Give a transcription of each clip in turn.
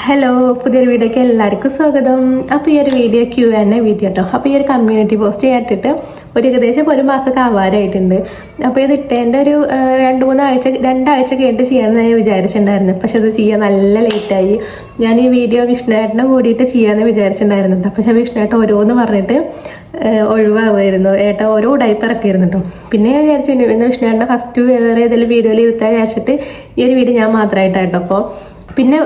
Hello, പുതിയൊരു വീഡിയോക്ക് എല്ലാവർക്കും സ്വാഗതം. അപ്പോൾ ഈ ഒരു വീഡിയോ Q&A വീഡിയോ കേട്ടോ. അപ്പോൾ ഈ ഒരു കമ്മ്യൂണിറ്റി പോസ്റ്റ് കേട്ടിട്ട് ഏകദേശം ഒരു മാസമൊക്കെ ആവാറായിട്ടുണ്ട്. അപ്പോൾ ഇത് ഇട്ടതിൻ്റെ ഒരു രണ്ടാഴ്ച കേട്ട് ചെയ്യാമെന്ന് ഞാൻ വിചാരിച്ചിട്ടുണ്ടായിരുന്നു. പക്ഷെ അത് ചെയ്യാൻ നല്ല ലേറ്റായി. ഞാൻ ഈ വീഡിയോ വിഷ്ണുവേട്ടനെ കൂടിയിട്ട് ചെയ്യാമെന്ന് വിചാരിച്ചിട്ടുണ്ടായിരുന്നു. പക്ഷെ വിഷ്ണുവേട്ടൻ ഓരോന്ന് പറഞ്ഞിട്ട് ഒഴിവാകുമായിരുന്നു. ഏട്ടാ ഓരോ ഡൈപ്പർ ഇറക്കിയിരുന്നു കേട്ടോ. പിന്നെ ഞാൻ വിചാരിച്ചു ഇന്ന് വിഷ്ണുവേട്ടൻ്റെ ഫസ്റ്റ് വേറെ ഏതെങ്കിലും വീഡിയോയിൽ ഇരുത്താൻ വിചാരിച്ചിട്ട് ഈ ഒരു വീഡിയോ ഞാൻ മാത്രമായിട്ടാട്ടോ. അപ്പോൾ പിന്നെ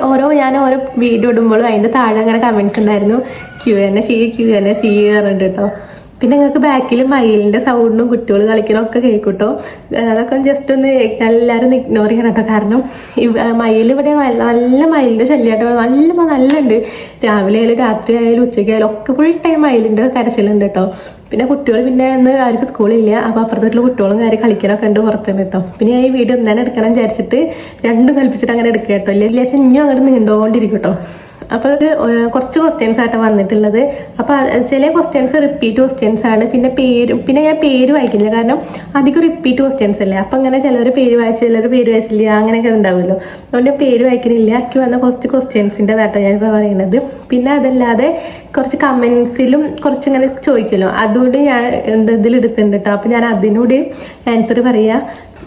ഞാൻ ഓരോ വീഡിയോ ഇടുമ്പോഴും അതിൻ്റെ താഴെ അങ്ങനെ കമൻറ്റ്സ് ഉണ്ടായിരുന്നു, Q&A പറഞ്ഞിട്ട് കേട്ടോ. പിന്നെ നിങ്ങൾക്ക് ബാക്കിൽ മയിലിൻ്റെ സൗണ്ടും കുട്ടികൾ കളിക്കണോ ഒക്കെ കേൾക്കൂട്ടോ. അതൊക്കെ ജസ്റ്റ് ഒന്ന് എല്ലാവരും ഇഗ്നോർ ചെയ്യണം കേട്ടോ. കാരണം മയിൽ ഇവിടെ നല്ല മയിലിൻ്റെ ശല്യമായിട്ടോ. നല്ല ഉണ്ട്. രാവിലെ ആയാലും രാത്രി ആയാലും ഉച്ചയ്ക്കായാലും ഒക്കെ ഫുൾ ടൈം മയിലിൻ്റെ കരച്ചിലുണ്ട് കേട്ടോ. പിന്നെ കുട്ടികൾ പിന്നെ ഇന്ന് അവർക്ക് സ്കൂളില്ല. അപ്പോൾ അപ്പുറത്തോട്ടുള്ള കുട്ടികളും കാര്യം കളിക്കലൊക്കെ ഉണ്ട് പുറത്തുണ്ട് കേട്ടോ. പിന്നെ ഈ വീഡിയോ എന്താണ് എടുക്കണം വിചാരിച്ചിട്ട് രണ്ടും കൽപ്പിച്ചിട്ട് അങ്ങനെ എടുക്കുക കേട്ടോ. ഇല്ല ഇനിയും അങ്ങോട്ട് നീണ്ടുകൊണ്ടിരിക്കും കേട്ടോ. അപ്പോൾ അത് കുറച്ച് ക്വസ്റ്റ്യൻസ് ആയിട്ട് വന്നിട്ടുള്ളത്. അപ്പോൾ ചില ക്വസ്റ്റ്യൻസ് റിപ്പീറ്റ് ക്വസ്റ്റ്യൻസ് ആണ്. പിന്നെ ഞാൻ പേര് വായിക്കില്ല, കാരണം അധികം റിപ്പീറ്റ് ക്വസ്റ്റ്യൻസ് അല്ലേ. അപ്പം അങ്ങനെ ചിലർ പേര് വായിച്ച് ചിലർ പേര് വായിച്ചില്ല, അങ്ങനെയൊക്കെ ഉണ്ടാവുമല്ലോ. അതുകൊണ്ട് പേര് വായിക്കുന്നില്ല. എനിക്ക് വന്ന കുറച്ച് ക്വസ്റ്റ്യൻസിൻ്റെ ഡാറ്റ ഞാനിപ്പോൾ പറയുന്നത്. പിന്നെ അതല്ലാതെ കുറച്ച് കമൻസിലും കുറച്ചിങ്ങനെ ചോദിക്കുമല്ലോ, അതുകൊണ്ട് ഞാൻ ഇതിലെടുത്തിട്ടുണ്ട് കേട്ടോ. അപ്പോൾ ഞാൻ അതിനോട് ആൻസർ പറയാം.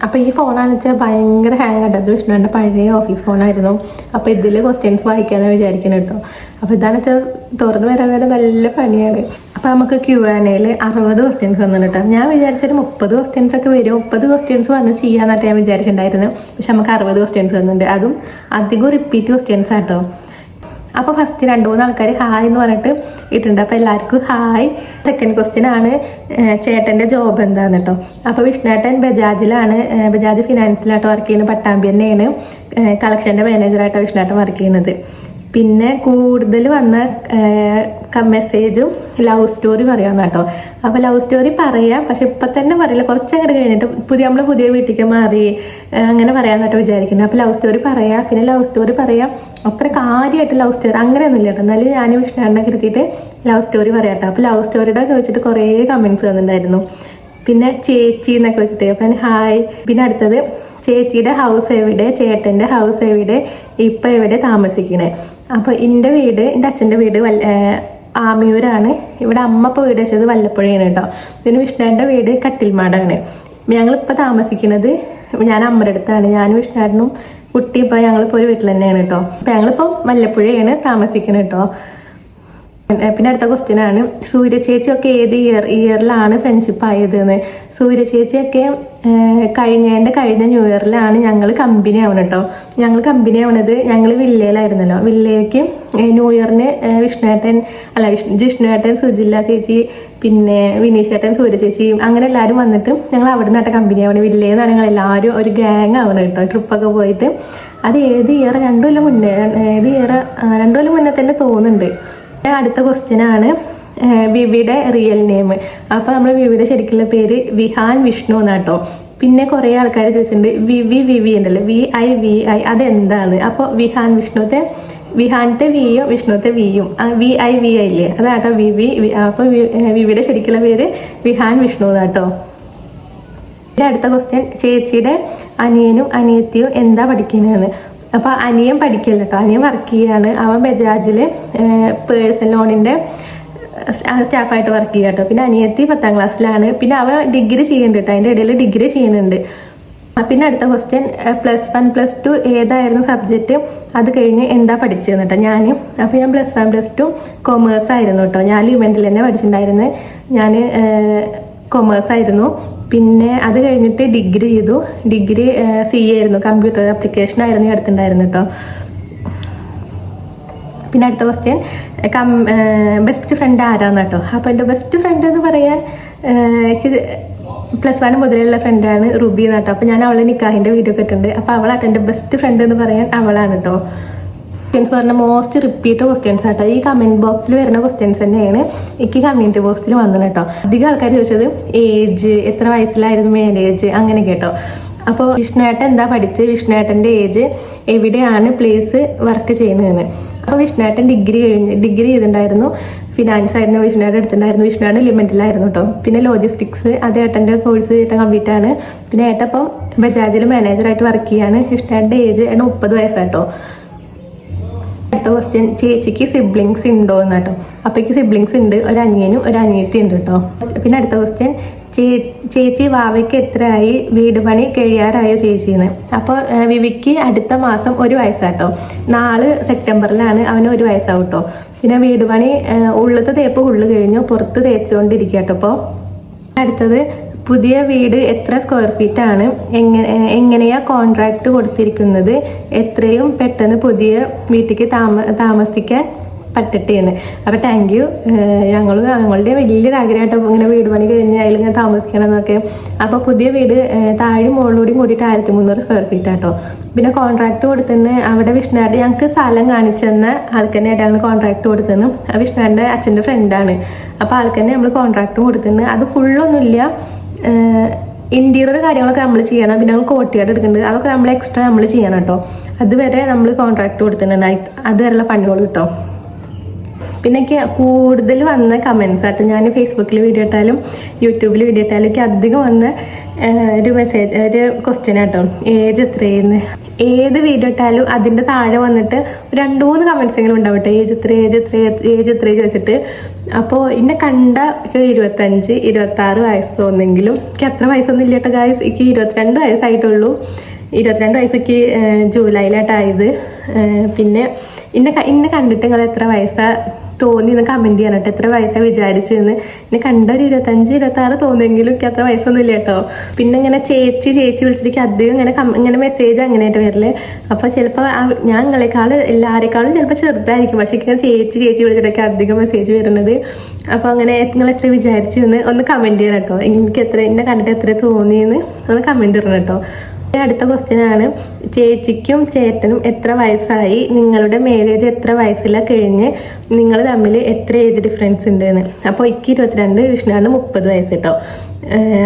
അപ്പോൾ ഈ ഫോണാണെന്ന് വെച്ചാൽ ഭയങ്കര ഹാങ് ആട്ടത്. വിഷ്ണുവിൻ്റെ പഴയ ഓഫീസ് ഫോണായിരുന്നു. അപ്പോൾ ഇതിൽ ക്വസ്റ്റ്യൻസ് വായിക്കാമെന്ന് വിചാരിക്കണം കേട്ടോ. അപ്പോൾ ഇതാണെന്ന് വെച്ചാൽ തുറന്ന് വരാൻ വരെ നല്ല പണിയാണ്. അപ്പോൾ നമുക്ക് Q&Aയിൽ 60 ക്വസ്റ്റ്യൻസ് വന്നിട്ട് കേട്ടോ. ഞാൻ വിചാരിച്ചൊരു 30 ക്വസ്റ്റ്യൻസ് ഒക്കെ വരും. 30 ക്വസ്റ്റ്യൻസ് വന്ന് ചെയ്യാമെന്നായിട്ട് ഞാൻ വിചാരിച്ചിട്ടുണ്ടായിരുന്നു. പക്ഷെ നമുക്ക് 60 ക്വസ്റ്റ്യൻസ് വന്നിട്ടുണ്ട്. അതും അധികം റിപ്പീറ്റ് ക്വസ്റ്റ്യൻസ് ആട്ടോ. അപ്പോൾ ഫസ്റ്റ് 2-3 ആൾക്കാർ ഹായ് എന്ന് പറഞ്ഞിട്ട് ഇട്ടുണ്ട്. അപ്പോൾ എല്ലാവർക്കും ഹായ്. സെക്കൻഡ് ക്വസ്റ്റ്യൻ ആണ് ചേട്ടൻ്റെ ജോബ് എന്താന്ന് കേട്ടോ. അപ്പോൾ വിഷ്ണുവേട്ടൻ ബജാജ് ഫിനാൻസിലായിട്ട് വർക്ക് ചെയ്യുന്നത്. പട്ടാമ്പി തന്നെയാണ്. കളക്ഷൻ്റെ മാനേജറായിട്ടാണ് വിഷ്ണുവേട്ടൻ വർക്ക് ചെയ്യുന്നത്. പിന്നെ കൂടുതൽ വന്ന മെസ്സേജും ലവ് സ്റ്റോറി പറയാമെന്ന് കേട്ടോ. അപ്പോൾ ലവ് സ്റ്റോറി പറയാം, പക്ഷെ ഇപ്പം തന്നെ പറയില്ല, കുറച്ചങ്ങോട്ട് കഴിഞ്ഞിട്ട് നമ്മൾ പുതിയ വീട്ടിലേക്ക് മാറി അങ്ങനെ പറയാമെന്നിട്ട് വിചാരിക്കുന്നത്. അപ്പോൾ ലവ് സ്റ്റോറി പറയാം. പിന്നെ ലവ് സ്റ്റോറി പറയാം, അത്ര കാര്യമായിട്ട് ലവ് സ്റ്റോറി അങ്ങനെയൊന്നുമില്ല കേട്ടോ. എന്നാലും ഞാൻ വിഷ്ണുവേട്ടനെ കരുതിയിട്ട് ലവ് സ്റ്റോറി പറയാം കേട്ടോ. അപ്പോൾ ലവ് സ്റ്റോറിയുടെ ചോദിച്ചിട്ട് കുറേ കമൻറ്റ്സ് വന്നിട്ടുണ്ടായിരുന്നു. പിന്നെ ചേച്ചി എന്നൊക്കെ വെച്ചിട്ട്. അപ്പം ഹായ്. പിന്നെ അടുത്തത് ചേച്ചിയുടെ ഹൗസ് എവിടെ, ചേട്ടൻ്റെ ഹൗസ് എവിടെ, ഇപ്പം എവിടെ താമസിക്കണേ. അപ്പോൾ എൻ്റെ അച്ഛൻ്റെ വീട് ആമിയൂരാണ്. ഇവിടെ അമ്മ ഇപ്പോൾ വീട് വെച്ചത് വല്ലപ്പുഴയാണ് കേട്ടോ. ഇതിന് വിഷ്ണുവിൻ്റെ വീട് കട്ടിൽമാടാണ്. ഞങ്ങളിപ്പോൾ താമസിക്കുന്നത് ഞാൻ അമ്മയുടെ അടുത്താണ്. ഞാനും വിഷ്ണുവിനും കുട്ടി ഇപ്പോൾ ഞങ്ങളിപ്പോൾ ഒരു വീട്ടിൽ തന്നെയാണ് കേട്ടോ. അപ്പോൾ ഞങ്ങളിപ്പോൾ വല്ലപ്പുഴയാണ് താമസിക്കുന്നത് കേട്ടോ. പിന്നെ അടുത്ത ക്വസ്റ്റ്യൻ ആണ് സൂര്യ ചേച്ചിയൊക്കെ ഏത് ഇയറിലാണ് ഫ്രണ്ട്ഷിപ്പ് ആയതെന്ന്. സൂര്യ ചേച്ചിയൊക്കെ കഴിഞ്ഞ ന്യൂ ഇയറിലാണ് ഞങ്ങൾ കമ്പനി ആവണം കേട്ടോ. ഞങ്ങൾ കമ്പനി ആവണത് ഞങ്ങൾ വില്ലയിലായിരുന്നല്ലോ. വില്ലയ്ക്ക് ന്യൂ ഇയറിന് ജിഷ്ണുവേട്ടൻ, സുജില്ല ചേച്ചി, പിന്നെ വിനീഷേട്ടൻ, സൂര്യ ചേച്ചി അങ്ങനെ എല്ലാവരും വന്നിട്ട് ഞങ്ങൾ അവിടെ നിന്നായിട്ട് കമ്പനി ആവണം. വില്ലയിൽ നിന്നാണ് ഞങ്ങൾ എല്ലാവരും ഒരു ഗ്യാങ് ആവണം കേട്ടോ. ട്രിപ്പൊക്കെ പോയിട്ട് അത് ഏത് ഇയർ 2 കൊല്ലം മുന്നേ 2 കൊല്ലം മുന്നേ തന്നെ തോന്നുന്നുണ്ട്. അടുത്ത ക്വസ്റ്റ്യൻ ആണ് വിവിയുടെ റിയൽ നെയിം. അപ്പോൾ നമ്മൾ വിവിയുടെ ശരിക്കുള്ള പേര് വിഹാൻ വിഷ്ണു എന്നാട്ടോ. പിന്നെ കുറേ ആൾക്കാർ ചോദിച്ചിട്ടുണ്ട് വിവി ഉണ്ടല്ലോ, VI അതെന്താണ്. അപ്പോൾ വിഹാനത്തെ വിയും വിഷ്ണുത്തെ വിയും VI ഇല്ലേ, അതാട്ടോ വിവി. അപ്പോൾ വിവിയുടെ ശരിക്കുള്ള പേര് വിഹാൻ വിഷ്ണു എന്നാട്ടോ. പിന്നെ അടുത്ത ക്വസ്റ്റ്യൻ ചേച്ചിയുടെ അനിയനും അനിയത്തിയും എന്താ പഠിക്കുന്നതെന്ന്. അപ്പോൾ അനിയൻ പഠിക്കില്ല കേട്ടോ, അനിയൻ വർക്ക് ചെയ്യാണ്. അവൻ ബജാജിൽ പേഴ്സണൽ ലോണിൻ്റെ സ്റ്റാഫായിട്ട് വർക്ക് ചെയ്യുക കേട്ടോ. പിന്നെ അനിയത്തി 10ാം ക്ലാസ്സിലാണ്. പിന്നെ അവൻ ഡിഗ്രി ചെയ്യുന്നുണ്ട് കേട്ടോ, അതിൻ്റെ ഇടയിൽ ഡിഗ്രി ചെയ്യുന്നുണ്ട്. പിന്നെ അടുത്ത ക്വസ്റ്റ്യൻ +1 +2 ഏതായിരുന്നു സബ്ജക്റ്റ്, അത് കഴിഞ്ഞ് എന്താ പഠിച്ചതെന്ന് കേട്ടോ. ഞാൻ +1 +2 കൊമേഴ്സ് ആയിരുന്നു കേട്ടോ. ഞാൻ ഇവൻറ്റിൽ തന്നെ പഠിച്ചിട്ടുണ്ടായിരുന്നു. ഞാൻ കൊമേഴ്സ് ആയിരുന്നു. പിന്നെ അത് കഴിഞ്ഞിട്ട് ഡിഗ്രി ചെയ്തു. ഡിഗ്രി CA ആയിരുന്നു, കമ്പ്യൂട്ടർ ആപ്ലിക്കേഷൻ ആയിരുന്നു എടുത്തിട്ടുണ്ടായിരുന്നു കേട്ടോ. പിന്നെ അടുത്ത ക്വസ്റ്റ്യൻ ബെസ്റ്റ് ഫ്രണ്ട് ആരാന്ന് കേട്ടോ. അപ്പോൾ എൻ്റെ ബെസ്റ്റ് ഫ്രണ്ട് എന്ന് പറയാൻ എനിക്ക് +1 മുതലുള്ള ഫ്രണ്ടാണ് റുബി എന്ന് കേട്ടോ. അപ്പോൾ ഞാൻ അവളെ നിക്കാഹിൻ്റെ വീഡിയോ ഒക്കെ ഇട്ടുണ്ട്. അപ്പോൾ അവളാട്ടോ എൻ്റെ ബെസ്റ്റ് ഫ്രണ്ട് എന്ന് പറയാൻ അവളാണ് കേട്ടോ. ക്വസ്റ്റ്യൻസ് പറഞ്ഞാൽ മോസ്റ്റ് റിപ്പീറ്റ് ക്വസ്റ്റ്യൻസ് ആട്ടോ. ഈ കമൻറ്റ് ബോക്സിൽ വരുന്ന ക്വസ്റ്റ്യൻസ് തന്നെയാണ് എനിക്ക് കമ്മ്യൂണിറ്റി ബോക്സിൽ വന്നത് കേട്ടോ. അധികം ആൾക്കാർ ചോദിച്ചത് ഏജ്, എത്ര വയസ്സിലായിരുന്നു മാരേജ്, അങ്ങനെ കേട്ടോ. അപ്പോൾ വിഷ്ണുവേട്ടൻ എന്താ പഠിച്ച്, വിഷ്ണുവേട്ടൻ്റെ ഏജ്, എവിടെയാണ് പ്ലേസ് വർക്ക് ചെയ്യുന്നതെന്ന്. അപ്പോൾ വിഷ്ണുവേട്ടൻ ഡിഗ്രി ചെയ്തിട്ടുണ്ടായിരുന്നു. ഫിനാൻസ് ആയിരുന്നു വിഷ്ണുവേട്ടൻ എടുത്തിട്ടുണ്ടായിരുന്നു. വിഷ്ണുവേട്ടൻ ലിമിറ്റിലായിരുന്നു കേട്ടോ. പിന്നെ ലോജിസ്റ്റിക്സ് അത് ഏട്ടൻ്റെ കോഴ്സ് കംപ്ലീറ്റ് ആണ്. പിന്നെ ഏട്ടപ്പം ബജാജിൽ മാനേജറായിട്ട് വർക്ക് ചെയ്യാണ്. വിഷ്ണുവേട്ടൻ്റെ ഏജ് 30 വയസ്സാട്ടോ. ക്വസ്റ്റ്യൻ, ചേച്ചിക്ക് സിബ്ലിങ്സ് ഉണ്ടോ എന്ന് കേട്ടോ. അപ്പോൾ എനിക്ക് സിബ്ലിങ്സ് ഉണ്ട്, ഒരു അനിയനും ഒരു അനിയത്തി ഉണ്ട് കേട്ടോ. പിന്നെ അടുത്ത ക്വസ്റ്റ്യൻ, ചേച്ചി വാവയ്ക്ക് എത്രയായി, വീട് പണി കഴിയാറായോ ചേച്ചിന്ന്. അപ്പോൾ വിവിക്ക് അടുത്ത മാസം 1 വയസ്സാട്ടോ. 4 സെപ്റ്റംബറിലാണ് അവന് 1 വയസ്സാവും കേട്ടോ. പിന്നെ വീട് പണി ഉള്ളത്തെ തേപ്പ് ഉള്ളു കഴിഞ്ഞു, പുറത്ത് തേച്ചുകൊണ്ടിരിക്കുക കേട്ടോ. അപ്പോൾ അടുത്തത്, പുതിയ വീട് എത്ര സ്ക്വയർ ഫീറ്റ് ആണ്, എങ്ങനെയാ കോൺട്രാക്ട് കൊടുത്തിരിക്കുന്നത്, എത്രയും പെട്ടെന്ന് പുതിയ വീട്ടിലേക്ക് താമസിക്കാൻ പറ്റട്ടെ എന്ന്. അപ്പോൾ താങ്ക് യു. ഞങ്ങളുടെ വലിയൊരു ആഗ്രഹമായിട്ടോ ഇങ്ങനെ വീട് പണി കഴിഞ്ഞ് അതിൽ ഇങ്ങനെ താമസിക്കണം എന്നൊക്കെ. അപ്പോൾ പുതിയ വീട് താഴും മുകളിലൂടെയും കൂടിയിട്ട് 1300 സ്ക്വയർ ഫീറ്റ് ആട്ടോ. പിന്നെ കോൺട്രാക്ട് കൊടുത്തിന് അവിടെ വിഷ്ണുവായിട്ട് ഞങ്ങൾക്ക് സ്ഥലം കാണിച്ചു തന്ന ആൾക്കന്നെയായിട്ട് ഞങ്ങൾ കോൺട്രാക്ട് കൊടുത്തിന്. വിഷ്ണുവാൻ്റെ അച്ഛൻ്റെ ഫ്രണ്ടാണ്. അപ്പോൾ ആൾക്കന്നെ നമ്മൾ കോൺട്രാക്ട് കൊടുത്തിന്. അത് ഫുള്ളൊന്നുമില്ല, ഇൻറ്റീരിയർ കാര്യങ്ങളൊക്കെ നമ്മൾ ചെയ്യണം. പിന്നെ നമ്മൾ കോട്ടിയാട് എടുക്കുന്നുണ്ട്, അതൊക്കെ നമ്മൾ എക്സ്ട്രാ നമ്മൾ ചെയ്യണം കേട്ടോ. അതുവരെ നമ്മൾ കോൺട്രാക്ട് കൊടുത്തിട്ടുണ്ടായി, അതുവരെയുള്ള പണികൾ കിട്ടും. പിന്നെ എനിക്ക് കൂടുതൽ വന്ന കമൻസ് ആയിട്ട്, ഞാൻ ഫേസ്ബുക്കിൽ വീഡിയോ ഇട്ടാലും യൂട്യൂബിൽ വീഡിയോ ഇട്ടാലും എനിക്ക് അധികം വന്ന ഒരു മെസ്സേജ്, ഒരു ക്വസ്റ്റ്യൻ ആട്ടോ, ഏജ് എത്രയെന്ന്. ഏത് വീഡിയോ ഇട്ടാലും അതിൻ്റെ താഴെ വന്നിട്ട് 2-3 കമൻസെങ്കിലും ഉണ്ടാവട്ടെ, ഏജ് എത്ര ചോദിച്ചിട്ട്. അപ്പോൾ എന്നെ കണ്ട 25-26 വയസ്സ് തോന്നെങ്കിലും എനിക്ക് അത്ര വയസ്സൊന്നും ഇല്ല കേട്ടോ ഗായ്സ്. എനിക്ക് 22 വയസ്സായിട്ടുള്ളൂ. 22 വയസ്സൊക്കെ ജൂലൈയിലായിട്ടായത്. പിന്നെ ഇന്നെ കണ്ടിട്ട് നിങ്ങൾ എത്ര വയസ്സാണ് തോന്നി എന്ന് കമൻറ്റ് ചെയ്യണം കേട്ടോ. എത്ര വയസ്സാണ് വിചാരിച്ചു എന്ന്. എന്നെ കണ്ട ഒരു 25-26 തോന്നിയെങ്കിലും എനിക്ക് അത്ര വയസ്സൊന്നും ഇല്ല കേട്ടോ. പിന്നെ ഇങ്ങനെ ചേച്ചി വിളിച്ചിട്ട് അധികം ഇങ്ങനെ മെസ്സേജ് അങ്ങനെയായിട്ട് വരില്ലേ. അപ്പോൾ ചിലപ്പോൾ ഞാൻ എല്ലാവരെക്കാളും ചിലപ്പോൾ ചെറുതായിരിക്കും, പക്ഷേ ഇങ്ങനെ ചേച്ചി വിളിച്ചിട്ടൊക്കെ അധികം മെസ്സേജ് വരുന്നത്. അപ്പോൾ അങ്ങനെ നിങ്ങൾ എത്ര വിചാരിച്ചു എന്ന് ഒന്ന് കമൻറ്റ് ചെയ്യണം കേട്ടോ. എനിക്ക് എന്നെ കണ്ടിട്ട് എത്ര തോന്നിയെന്ന് ഒന്ന് കമൻറ്റ് ഇടണം കേട്ടോ. അടുത്ത ക്വസ്റ്റ്യൻ ആണ്, ചേച്ചിക്കും ചേട്ടനും എത്ര വയസ്സായി, നിങ്ങളുടെ മാരേജ് എത്ര വയസ്സിലാണ് കഴിഞ്ഞ്, നിങ്ങൾ തമ്മിൽ എത്ര ഏജ് ഡിഫറൻസ് ഉണ്ട് എന്ന്. അപ്പോൾ എനിക്ക് 22, വിഷ്ണുവാണ് 30 വയസ്സ് കേട്ടോ.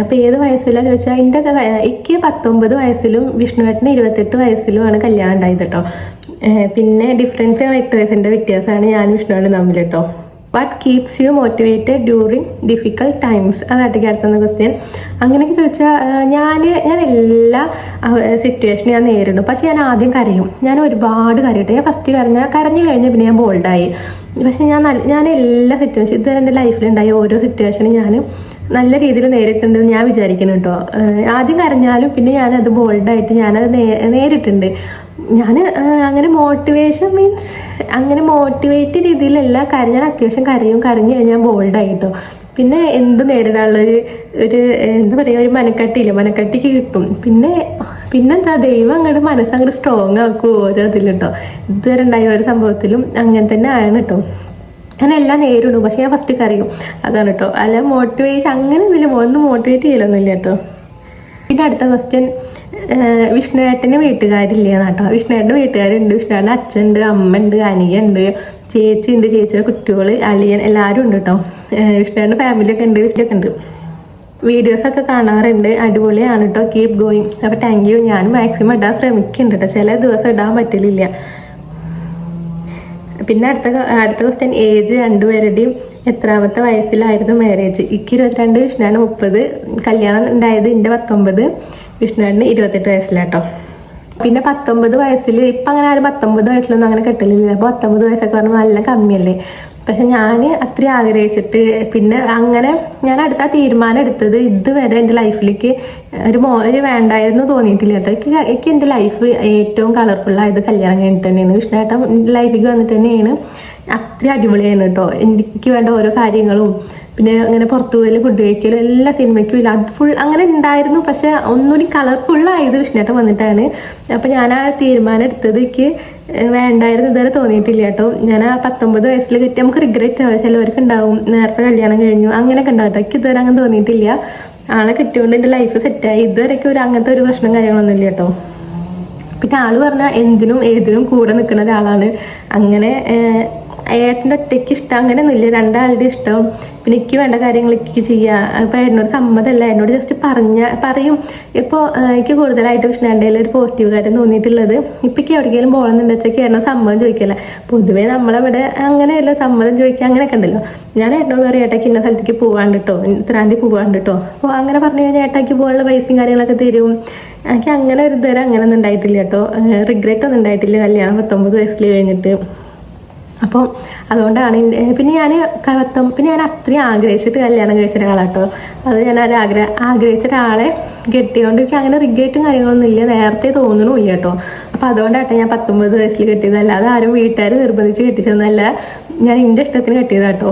അപ്പോൾ ഏത് വയസ്സിലാണ് ചോദിച്ചാൽ എനിക്ക് 19 വയസ്സിലും വിഷ്ണുവേട്ടന് 28 വയസ്സിലുമാണ് കല്യാണം ഉണ്ടായത് കേട്ടോ. പിന്നെ ഡിഫറൻസ് 8 വയസ്സിൻ്റെ വ്യത്യാസമാണ് ഞാൻ വിഷ്ണുവാണ് തമ്മിൽ കേട്ടോ. What keeps you motivated during difficult times, അതായിട്ട് അടുത്തുന്ന ക്വസ്റ്റ്യൻ. അങ്ങനെയൊക്കെ ചോദിച്ചാൽ ഞാൻ എല്ലാ സിറ്റുവേഷനും ഞാൻ നേരിടും. പക്ഷെ ഞാൻ ആദ്യം കരയും, ഞാൻ ഒരുപാട് കരയട്ടെ. ഞാൻ ഫസ്റ്റ് കരഞ്ഞു കഴിഞ്ഞാൽ പിന്നെ ഞാൻ ബോൾഡായി. പക്ഷെ ഞാൻ എല്ലാ സിറ്റുവേഷൻ ഇതുവരെ എൻ്റെ ലൈഫിലുണ്ടായ ഓരോ സിറ്റുവേഷനും ഞാൻ നല്ല രീതിയിൽ നേരിട്ടുണ്ടെന്ന് ഞാൻ വിചാരിക്കുന്നു കേട്ടോ. ആദ്യം കരഞ്ഞാലും പിന്നെ ഞാനത് ബോൾഡായിട്ട് ഞാനത് നേരിട്ടുണ്ട്. ഞാൻ അങ്ങനെ മോട്ടിവേഷൻ മീൻസ് അങ്ങനെ മോട്ടിവേറ്റ് രീതിയിലല്ല ഞാൻ അത്യാവശ്യം കരഞ്ഞു കഴിഞ്ഞാൽ ബോൾഡായിട്ടോ. പിന്നെ എന്ത് നേരിടാനുള്ളൊരു എന്താ പറയുക, ഒരു മനക്കട്ടിക്ക് കിട്ടും. പിന്നെന്താ, ദൈവം അങ്ങോട്ട് മനസ്സങ്ങോട്ട് സ്ട്രോങ് ആക്കും ഓരോ ഇതിൽ കേട്ടോ. ഇതുവരെ ഉണ്ടായ ഒരു സംഭവത്തിലും അങ്ങനെ തന്നെ ആണ് കേട്ടോ. ഞാൻ എല്ലാം നേരിടും, പക്ഷെ ഞാൻ ഫസ്റ്റ് കരയും, അതാണ് കേട്ടോ. അല്ല മോട്ടിവേഷൻ അങ്ങനെ ഒന്നും മോട്ടിവേറ്റ് ചെയ്യലൊന്നുമില്ല കേട്ടോ. പിന്നെ അടുത്ത ക്വസ്റ്റ്യൻ, വിഷ്ണുവേട്ടന് വീട്ടുകാരില്ലേ കേട്ടോ. വിഷ്ണുവേട്ടൻ്റെ വീട്ടുകാരുണ്ട്. വിഷ്ണുവേട്ടൻ്റെ അച്ഛനുണ്ട്, അമ്മയുണ്ട്, അനിയുണ്ട്, ചേച്ചിയുണ്ട്, ചേച്ചിയുടെ കുട്ടികൾ, അളിയൻ എല്ലാവരും ഉണ്ട് കേട്ടോ. വിഷ്ണുവേട്ടൻ്റെ ഫാമിലിയൊക്കെ ഉണ്ട്. വീഡിയോസൊക്കെ കാണാറുണ്ട്, അടിപൊളിയാണ് കേട്ടോ. Keep going. അപ്പോൾ താങ്ക് യു. ഞാൻ മാക്സിമം ഇടാൻ ശ്രമിക്കുന്നുണ്ട് കേട്ടോ. ചില ദിവസം ഇടാൻ പറ്റലില്ല. പിന്നെ അടുത്ത ക്വസ്റ്റ്യൻ, ഏജ് രണ്ടുപേരുടെയും എത്രാമത്തെ വയസ്സിലായിരുന്നു മാരേജ്. എനിക്ക് 22, വിഷ്ണുവാണ് 30. കല്യാണം ഉണ്ടായത് എൻ്റെ 19, വിഷ്ണുവാണ് 28 വയസ്സിലാട്ടോ. പിന്നെ 19 വയസ്സിൽ ഇപ്പം അങ്ങനെ ആരും 19 വയസ്സിലൊന്നും അങ്ങനെ കെട്ടലില്ല. അപ്പോൾ 19 വയസ്സൊക്കെ പറഞ്ഞാൽ നല്ല കമ്മിയല്ലേ. പക്ഷെ ഞാൻ അത്രയും ആഗ്രഹിച്ചിട്ട് പിന്നെ അങ്ങനെ ഞാൻ അടുത്ത തീരുമാനം എടുത്തത് ഇതുവരെ എൻ്റെ ലൈഫിലേക്ക് ഒരു വേണ്ടായിരുന്നു തോന്നിയിട്ടില്ല കേട്ടോ. എനിക്ക് എൻ്റെ ലൈഫ് ഏറ്റവും കളർഫുള്ളായത് കല്യാണം കഴിഞ്ഞിട്ട് തന്നെയാണ്. വിഷ്ണുവേട്ടൻ ലൈഫിലേക്ക് വന്നിട്ട് തന്നെയാണ് അത്രയും അടിപൊളിയാണ് കേട്ടോ. എനിക്ക് വേണ്ട ഓരോ കാര്യങ്ങളും പിന്നെ അങ്ങനെ പുറത്തു പോയാലും ഫുഡ് കഴിക്കലും എല്ലാ സിനിമയ്ക്കും ഇല്ല, അത് ഫുൾ അങ്ങനെ ഉണ്ടായിരുന്നു. പക്ഷെ ഒന്നുകൂടി കളർഫുള്ളായത് വിഷ്ണുവേട്ടൻ വന്നിട്ടാണ്. അപ്പോൾ ഞാൻ ആ തീരുമാനം എടുത്തത് എനിക്ക് വേണ്ടായിരുന്നു ഇതുവരെ തോന്നിയിട്ടില്ല കേട്ടോ. ഞാൻ ആ 19 വയസ്സിൽ കിട്ടി. നമുക്ക് റിഗ്രറ്റ് ആവും, ചിലവർക്ക് ഉണ്ടാവും നേരത്തെ കല്യാണം കഴിഞ്ഞു അങ്ങനെയൊക്കെ ഉണ്ടാവും കേട്ടോ. എനിക്ക് ഇതുവരെ അങ്ങനെ തോന്നിയിട്ടില്ല. ആളെ കിട്ടിയോണ്ട് എൻ്റെ ലൈഫ് സെറ്റായി. ഇതുവരെയൊക്കെ അങ്ങനത്തെ ഒരു പ്രശ്നം കാര്യങ്ങളൊന്നും ഇല്ല കേട്ടോ. പിന്നെ ആള് പറഞ്ഞാൽ എന്തിനും ഏതിനും കൂടെ നിൽക്കുന്ന ഒരാളാണ്. അങ്ങനെ ഏട്ടൻ്റെ ഒറ്റയ്ക്ക് ഇഷ്ടം അങ്ങനെയൊന്നുമില്ല, രണ്ടാളുടെ ഇഷ്ടം. പിന്നെ എനിക്ക് വേണ്ട കാര്യങ്ങൾ എനിക്ക് ചെയ്യുക. അപ്പോൾ എന്നോട് സമ്മതമല്ല, എന്നോട് ജസ്റ്റ് പറയും. ഇപ്പോൾ എനിക്ക് കൂടുതലായിട്ട് വിഷ്ണുവേൻ്റെ ഒരു പോസിറ്റീവ് കാര്യം തോന്നിയിട്ടുള്ളത്, ഇപ്പം എനിക്ക് എവിടേക്കെങ്കിലും പോകണമെന്നുണ്ട് വെച്ചാൽ ഏട്ടനോട് സമ്മതം ചോദിക്കില്ല. പൊതുവേ നമ്മളവിടെ അങ്ങനെയല്ല, സമ്മതം ചോദിക്കുക അങ്ങനെയൊക്കെ ഉണ്ടല്ലോ. ഞാൻ ഏട്ടനോട് പറയും, ഏട്ടയ്ക്ക് ഇന്ന സ്ഥലത്തേക്ക് പോകാണ്ട് കേട്ടോ, ഇത്രാം തീയതി പോകാണ്ട് കേട്ടോ. അപ്പോൾ അങ്ങനെ പറഞ്ഞു കഴിഞ്ഞാൽ ഏട്ടയ്ക്ക് പോകാനുള്ള പൈസയും കാര്യങ്ങളൊക്കെ തരും. എനിക്ക് അങ്ങനെ ഒരു തരം അങ്ങനെ ഒന്നും ഉണ്ടായിട്ടില്ല കേട്ടോ. റിഗ്രറ്റ് ഒന്നും ഉണ്ടായിട്ടില്ല കല്യാണം 19 വയസ്സിൽ കഴിഞ്ഞിട്ട്. അപ്പോൾ അതുകൊണ്ടാണ് പിന്നെ ഞാൻ അത്രയും ആഗ്രഹിച്ചിട്ട് കല്യാണം കഴിച്ച ഒരാളാട്ടോ. അത് ഞാൻ ആഗ്രഹിച്ച ഒരാളെ കെട്ടിയോണ്ട് എനിക്ക് അങ്ങനെ റിഗ്രറ്റും കാര്യങ്ങളൊന്നും ഇല്ല, നേരത്തെ തോന്നണമില്ല കേട്ടോ. അപ്പോൾ അതുകൊണ്ടാട്ടോ ഞാൻ 19 വയസ്സിൽ കെട്ടിയതല്ല, അത് ആരും വീട്ടുകാർ നിർബന്ധിച്ച് കെട്ടിച്ചതൊന്നല്ല, ഞാൻ എൻ്റെ ഇഷ്ടത്തിന് കെട്ടിയതാട്ടോ.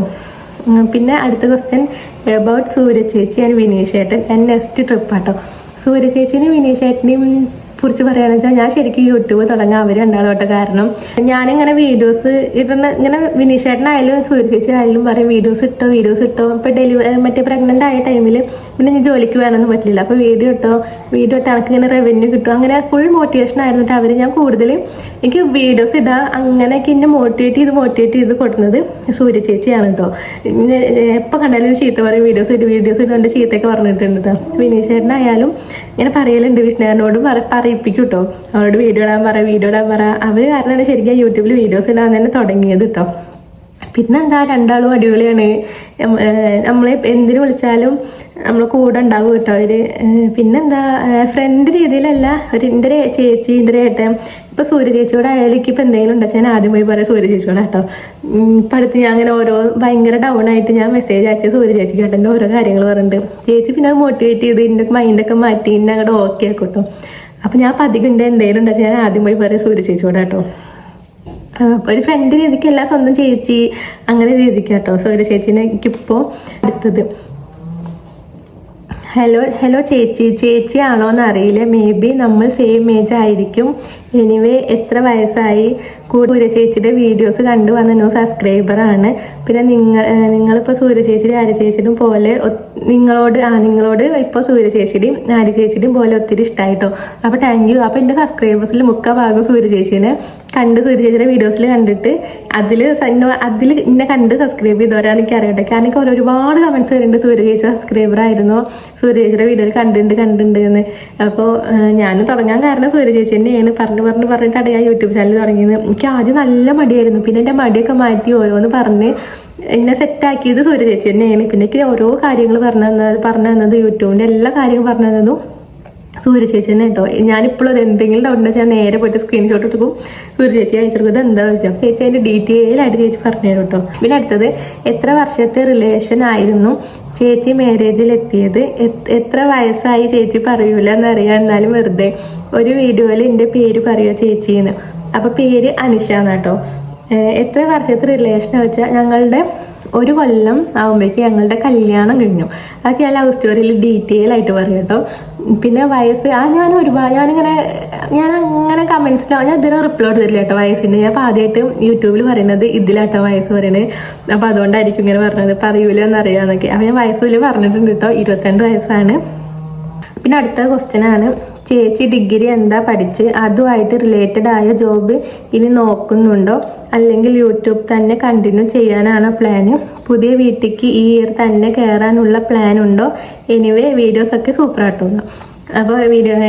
പിന്നെ അടുത്ത ക്വസ്റ്റ്യൻ അബൌട്ട് സൂര്യ ചേച്ചി ആൻഡ് വിനീഷ് ഏട്ടൻ ആൻഡ് നെക്സ്റ്റ് ട്രിപ്പാട്ടോ. സൂര്യ ചേച്ചിനും വിനീഷ് ഏട്ടനെയും കുറിച്ച് പറയുകയാണെന്ന് വെച്ചാൽ ഞാൻ ശരിക്കും യൂട്യൂബ് തുടങ്ങാൻ അവർ രണ്ടാളോട്ടെ. കാരണം ഞാനിങ്ങനെ വീഡിയോസ് ഇടുന്ന ഇങ്ങനെ വിനീഷ് ചേട്ടനായാലും സൂര്യ ചേച്ചി ആയാലും പറയും വീഡിയോസ് ഇട്ടോ ഇപ്പോൾ മറ്റേ പ്രഗ്നൻ്റ് ആയ ടൈമിൽ പിന്നെ ഞാൻ ജോലിക്ക് പോകാനൊന്നും പറ്റില്ല, അപ്പോൾ വീഡിയോ ഇട്ടോ എനിക്ക് ഇങ്ങനെ റവന്യൂ കിട്ടും, അങ്ങനെ ഫുൾ മോട്ടിവേഷൻ ആയിരുന്നിട്ട് അവർ ഞാൻ കൂടുതൽ എനിക്ക് വീഡിയോസ് ഇടാം അങ്ങനെയൊക്കെ എന്നെ മോട്ടിവേറ്റ് ചെയ്ത് കൊടുക്കുന്നത് സൂര്യ ചേച്ചിയാണ് കേട്ടോ. എപ്പോൾ കണ്ടാലും ചീത്ത പറയും വീഡിയോസ് ഇടുകൊണ്ട് ചീത്തയൊക്കെ പറഞ്ഞിട്ടുണ്ട് കേട്ടോ. വിനീഷ് ചേട്ടനായാലും ഇങ്ങനെ പറയലുണ്ട്, വിഷ്ണുവിനോടും പറയിപ്പിക്കും കേട്ടോ, അവരോട് വീഡിയോ ഇടാൻ പറ. അവർ കാരണമാണ് ശരിക്കും യൂട്യൂബിൽ വീഡിയോസ് ഇടാൻ തന്നെ തുടങ്ങിയത് കേട്ടോ. പിന്നെന്താ, രണ്ടാളും അടിപൊളിയാണ്, നമ്മളെ എന്തിനു വിളിച്ചാലും നമ്മൾ കൂടെ ഉണ്ടാവും കേട്ടോ അവർ. പിന്നെന്താ, ഫ്രണ്ട് രീതിയിലല്ല, എൻ്റെ ചേച്ചി എൻ്റെ ഏട്ടൻ ഇപ്പോൾ സൂര്യ ചേച്ചിയോട് ആയാലും ഇപ്പം എന്തെങ്കിലും ഉണ്ടോ ഞാൻ ആദ്യം പോയി പറയാം സൂര്യ ചേച്ചിയോട് കേട്ടോ. ഇപ്പം അടുത്ത് ഞാൻ അങ്ങനെ ഭയങ്കര ഡൗൺ ആയിട്ട് ഞാൻ മെസ്സേജ് അയച്ച സൂര്യ ചേച്ചിക്ക് കേട്ടോ ഓരോ കാര്യങ്ങൾ പറഞ്ഞിട്ട്. ചേച്ചി പിന്നെ മോട്ടിവേറ്റ് ചെയ്ത് എൻ്റെ മൈൻഡൊക്കെ മാറ്റി എന്നെ അങ്ങോട്ട് ഓക്കെ ആക്കും കേട്ടോ. അപ്പം ഞാൻ പതിവ് എന്തെങ്കിലും ഉണ്ടോ ഞാൻ ആദ്യം പോയി പറയാം സൂര്യ ചേച്ചിയോട് കേട്ടോ. അപ്പോൾ ഒരു ഫ്രണ്ട് രീതിക്കല്ല, സ്വന്തം ചേച്ചി അങ്ങനെ രീതിക്ക് കേട്ടോ സൂര്യ ചേച്ചീനെ എനിക്കിപ്പോൾ അടുത്തത്. ഹലോ ചേച്ചി ആണോ എന്ന് അറിയില്ല, മേ ബി നമ്മൾ സെയിം ഏജ് ആയിരിക്കും. എനിവേ എത്ര വയസ്സായി? സൂര്യ ചേച്ചിയുടെ വീഡിയോസ് കണ്ടു വന്ന ന്യൂ സബ്സ്ക്രൈബറാണ്. പിന്നെ നിങ്ങളിപ്പോൾ സൂര്യ ചേച്ചിയുടെയും ആര്യ ചേച്ചിയുടെയും പോലെ നിങ്ങളോട് ഇപ്പോൾ സൂര്യ ചേച്ചിയുടെയും ആര്യ ചേച്ചിയുടെയും പോലെ ഒത്തിരി ഇഷ്ടമായിട്ടോ. അപ്പോൾ താങ്ക് യു. അപ്പോൾ എൻ്റെ സബ്സ്ക്രൈബേഴ്സിൽ ഭാഗം സൂര്യ ചേച്ചീനെ സൂര്യ ചേച്ചിയുടെ വീഡിയോസിൽ കണ്ടിട്ട് അതിൽ എന്നെ കണ്ട് സബ്സ്ക്രൈബ് ചെയ്തവരാണ് എനിക്ക് അറിയട്ടെ. കാരണം എനിക്ക് ഒരുപാട് കമൻറ്റ്സ് വരുന്നുണ്ട്, സൂര്യ ചേച്ചി സബ്സ്ക്രൈബർ ആയിരുന്നു, സൂര്യ ചേച്ചിയുടെ വീഡിയോയിൽ കണ്ടിട്ടുണ്ട് എന്ന്. അപ്പോൾ ഞാൻ തുടങ്ങാൻ കാരണം സൂര്യ ചേച്ചി തന്നെയാണ്. പറഞ്ഞിട്ടാണ് ഞാൻ യൂട്യൂബ് ചാനൽ തുടങ്ങിയത്. എനിക്ക് ആദ്യം നല്ല മടിയായിരുന്നു, പിന്നെ എൻ്റെ മടിയൊക്കെ മാറ്റി ഓരോന്ന് പറഞ്ഞ് എന്നെ സെറ്റാക്കിയത് സൂര്യ ചേച്ചി തന്നെയാണ്. പിന്നെ എനിക്ക് ഓരോ കാര്യങ്ങൾ പറഞ്ഞു തന്നത് യൂട്യൂബിൻ്റെ എല്ലാ കാര്യങ്ങളും പറഞ്ഞു തന്നതും സൂര്യ ചേച്ചി തന്നെ കേട്ടോ. ഞാനിപ്പോഴും അത് എന്തെങ്കിലും ഡൗട്ട് ഉണ്ടെങ്കിൽ ഞാൻ നേരെ പോയിട്ട് സ്ക്രീൻഷോട്ട് എടുക്കും, സൂര്യ ചേച്ചി അയച്ചെടുക്കും, എന്താ ചോദിക്കാം ചേച്ചി അതിൻ്റെ ഡീറ്റെയിൽ ആയിട്ട് ചേച്ചി പറഞ്ഞു തരും കേട്ടോ. പിന്നെ അടുത്തത്, എത്ര വർഷത്തെ റിലേഷൻ ആയിരുന്നു ചേച്ചി മാരേജിൽ എത്തിയത്? എത്ര വയസ്സായി ചേച്ചി പറയൂല എന്നറിയാം, എന്നാലും വെറുതെ ഒരു വീഡിയോയിൽ എൻ്റെ പേര് പറയുക ചേച്ചിന്ന്. അപ്പോൾ പേര് അനുഷ എന്നാട്ടോ. എത്ര വർഷത്തെ റിലേഷൻ വെച്ചാൽ ഞങ്ങളുടെ 1 കൊല്ലം ആകുമ്പോഴേക്ക് ഞങ്ങളുടെ കല്യാണം കഴിഞ്ഞു. അതൊക്കെ ഞാൻ ലവ് സ്റ്റോറിയിൽ ഡീറ്റെയിൽ ആയിട്ട് പറയും കേട്ടോ. പിന്നെ വയസ്സ് ഞാൻ അങ്ങനെ കമൻസിലാവും, ഞാൻ ഇതിന് റിപ്ലൈ തരില്ല കേട്ടോ വയസ്സിൻ്റെ. ഞാൻ അപ്പോൾ ആദ്യമായിട്ട് യൂട്യൂബിൽ പറയുന്നത് ഇതിലാട്ടോ വയസ്സ് പറയുന്നത്. അപ്പോൾ അതുകൊണ്ടായിരിക്കും ഇങ്ങനെ പറഞ്ഞത്, പറയൂല എന്നറിയാമെന്നൊക്കെ. അപ്പോൾ ഞാൻ വയസ്സിൽ പറഞ്ഞിട്ടുണ്ട് കേട്ടോ, 22 വയസ്സാണ്. പിന്നെ അടുത്ത ക്വസ്റ്റ്യനാണ്, ചേച്ചി ഡിഗ്രി എന്താ പഠിച്ച്? അതുമായിട്ട് റിലേറ്റഡ് ആയ ജോബ് ഇനി നോക്കുന്നുണ്ടോ, അല്ലെങ്കിൽ യൂട്യൂബ് തന്നെ കണ്ടിന്യൂ ചെയ്യാനാണ് പ്ലാന്? പുതിയ വീട്ടിലേക്ക് ഈ ഇയർ തന്നെ കയറാനുള്ള പ്ലാൻ ഉണ്ടോ? എനിവേ വീഡിയോസൊക്കെ സൂപ്പറാട്ടോ. അപ്പോൾ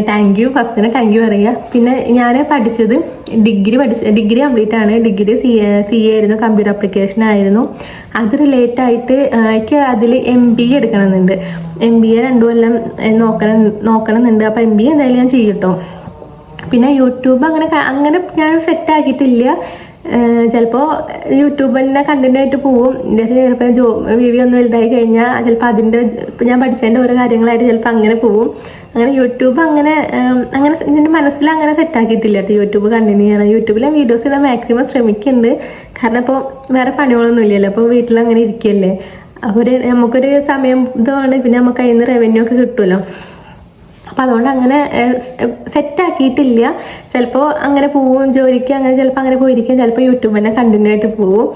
താങ്ക് യു, ഫസ്റ്റിനെ താങ്ക് യു പറയുക. പിന്നെ ഞാൻ പഠിച്ചത് ഡിഗ്രി കംപ്ലീറ്റ് ആണ്. ഡിഗ്രി CA ആയിരുന്നു, കമ്പ്യൂട്ടർ ആപ്ലിക്കേഷൻ ആയിരുന്നു. അത് റിലേറ്റ് ആയിട്ട് എനിക്ക് അതിൽ MBA എടുക്കണമെന്നുണ്ട്. MBA 2 കൊല്ലം നോക്കണമെന്നുണ്ട്. അപ്പോൾ MBA എന്തായാലും ഞാൻ ചെയ്യും കേട്ടോ. പിന്നെ യൂട്യൂബ് അങ്ങനെ ഞാൻ സെറ്റാക്കിയിട്ടില്ല. ചിലപ്പോൾ യൂട്യൂബ് തന്നെ കണ്ടന്റ് ആയിട്ട് പോവും. ചിലപ്പോൾ വീഡിയോ ഒന്ന് വലുതായി കഴിഞ്ഞാൽ ചിലപ്പോൾ ഞാൻ പഠിച്ചതിൻ്റെ ഓരോ കാര്യങ്ങളായിട്ട് ചിലപ്പോൾ അങ്ങനെ പോവും. അങ്ങനെ യൂട്യൂബ് അങ്ങനെ എൻ്റെ മനസ്സിൽ അങ്ങനെ സെറ്റാക്കിയിട്ടില്ല കേട്ടോ യൂട്യൂബ് കണ്ടിന്യൂ ചെയ്യണം. യൂട്യൂബിലെ വീഡിയോസ് ഇടാൻ മാക്സിമം ശ്രമിക്കുന്നുണ്ട്. കാരണം ഇപ്പോൾ വേറെ പണികളൊന്നും ഇല്ലല്ലോ, അപ്പോൾ വീട്ടിലങ്ങനെ ഇരിക്കുകയല്ലേ. അപ്പോൾ നമുക്കൊരു സമയം ഇതാണ്, പിന്നെ നമുക്ക് അതിൽ നിന്ന് റവന്യൂ ഒക്കെ കിട്ടുമല്ലോ. അപ്പം അതുകൊണ്ട് അങ്ങനെ സെറ്റാക്കിയിട്ടില്ല. ചിലപ്പോൾ അങ്ങനെ പോവും ജോലിക്ക്, അങ്ങനെ ചിലപ്പോൾ അങ്ങനെ പോയിരിക്കും, ചിലപ്പോൾ യൂട്യൂബ് തന്നെ കണ്ടിന്യൂ ആയിട്ട് പോവും.